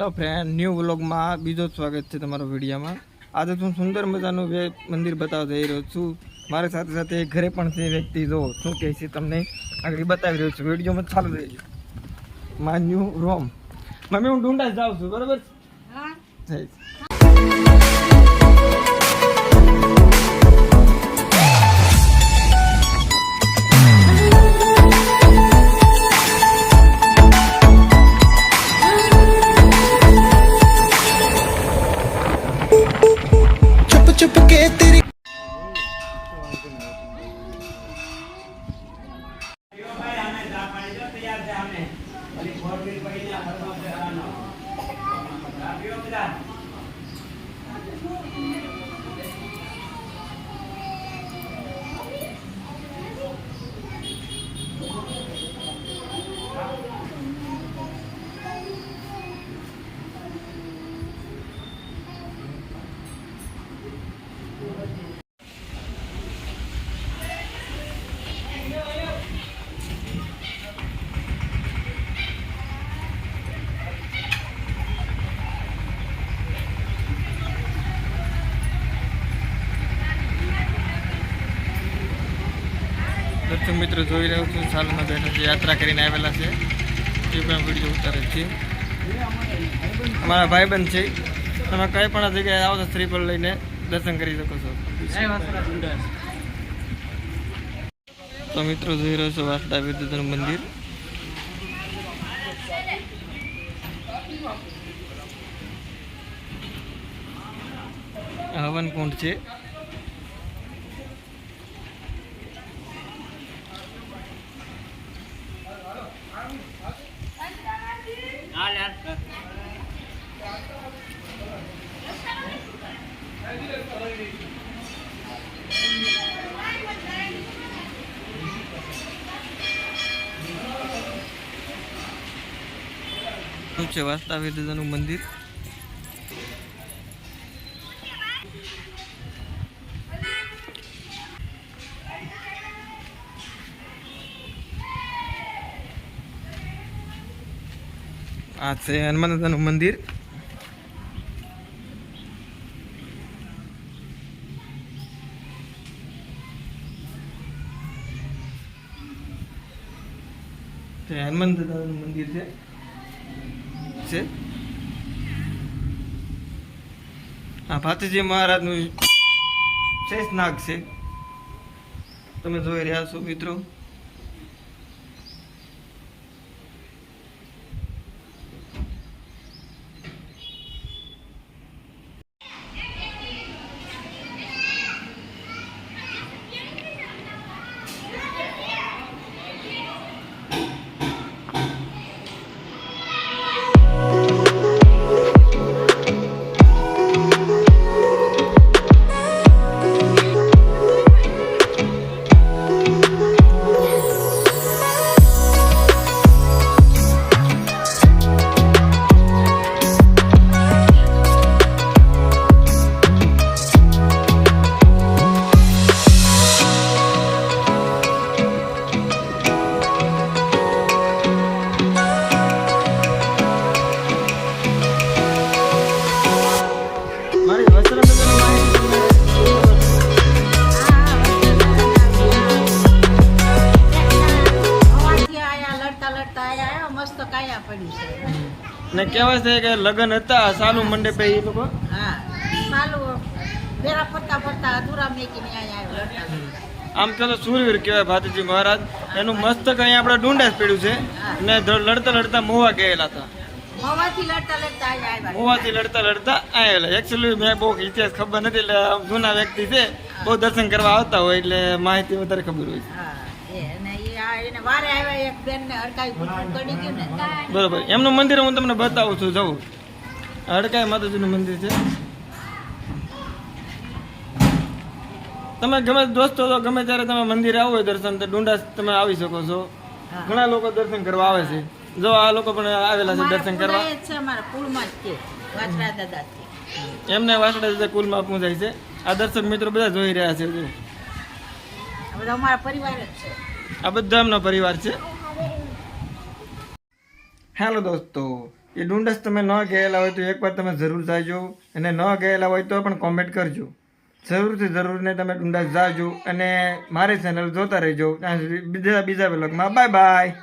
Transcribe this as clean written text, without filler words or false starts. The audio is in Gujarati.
તો ફ્રેન્ડ ન્યૂ વ્લોગમાં બીજો સ્વાગત છે તમારો વિડીયોમાં। આજે હું સુંદર મજાનું મંદિર બતાવવા જઈ રહ્યો છું। મારી સાથે સાથે ઘરે પણ છે વ્યક્તિ, જો શું કહે છે તમને આગળ બતાવી રહ્યો છું। વિડીયોમાં ચાલુ રહેજો। મા ન્યૂ રોમ મમ્મી હું ઢૂંઢા જાઉં છું, બરાબર? હા થઈ चुप के तेरी દર્શક મિત્રો જોઈ રહ્યો છું સાલમાં બેઠા છે, યાત્રા કરીને આવેલા છે, એ પણ વિડીયો ઉતારે છે। અમારા ભાઈબંધ છે, તમે કઈ પણ જગ્યાએ આવો તો શ્રીફળ લઈને દર્શન કરી શકો છો। તો મિત્રો જોઈ રહ્યો છો વાસડા વિદ્યુતનું મંદિર। હવન કુંડ છે। છે વાસદા વિદ્યુતનું મંદિર। આ છે હનુમાન દાદાનું મંદિર। હનુમાન દાદાનું મંદિર છે। આ ભાતીજી મહારાજનું શેષનાગ છે, તમે જોઈ રહ્યા છો મિત્રો। ને કહેવાય છે કે લગ્ન હતા સાલુ મંડપે એ લોકો આમ તો સુરવીર કહેવાય ભાતીજી મહારાજ। એનું મસ્તક અહીંયા આપણે ડુંડા પડ્યું છે ને લડતા લડતા મોવા ગયેલા હતા। મોવાથી લડતા લડતા આવેલા। એકચ્યુઅલી મેં બહુ ઇતિહાસ ખબર નથી, એટલે જૂના વ્યક્તિ છે, બહુ દર્શન કરવા આવતા હોય એટલે માહિતી વધારે ખબર હોય છે। બરોબર, એમનું મંદિર હું તમને બતાવું છું। જવું હડકાઈ માતાજીનું મંદિર છે। તમે ગમે દોસ્તો તો ગમે ત્યારે તમે મંદિરે આવો હોય દર્શન તો ડુંડા તમે આવી શકો છો। ઘણા લોકો દર્શન કરવા આવે છે, જો આ લોકો પણ આવેલા છે દર્શન કરવા। એમને વાસડા દાદા કુલમાં પૂજાય છે। આ દર્શક મિત્રો બધા જોઈ રહ્યા છે, આ બધા એમનો પરિવાર છે। હેલો દોસ્તો, એ ડુંડસ તમે ન ગયેલા હોય તો એકવાર તમે જરૂર જાજો, અને ન ગયેલા હોય તો પણ કોમેન્ટ કરજો. જરૂરથી જરૂરને તમે ડુંડસ જાજો અને મારી ચેનલ જોતા રહેજો. ત્યાં સુધી બીજા બ્લોગમાં બાય બાય.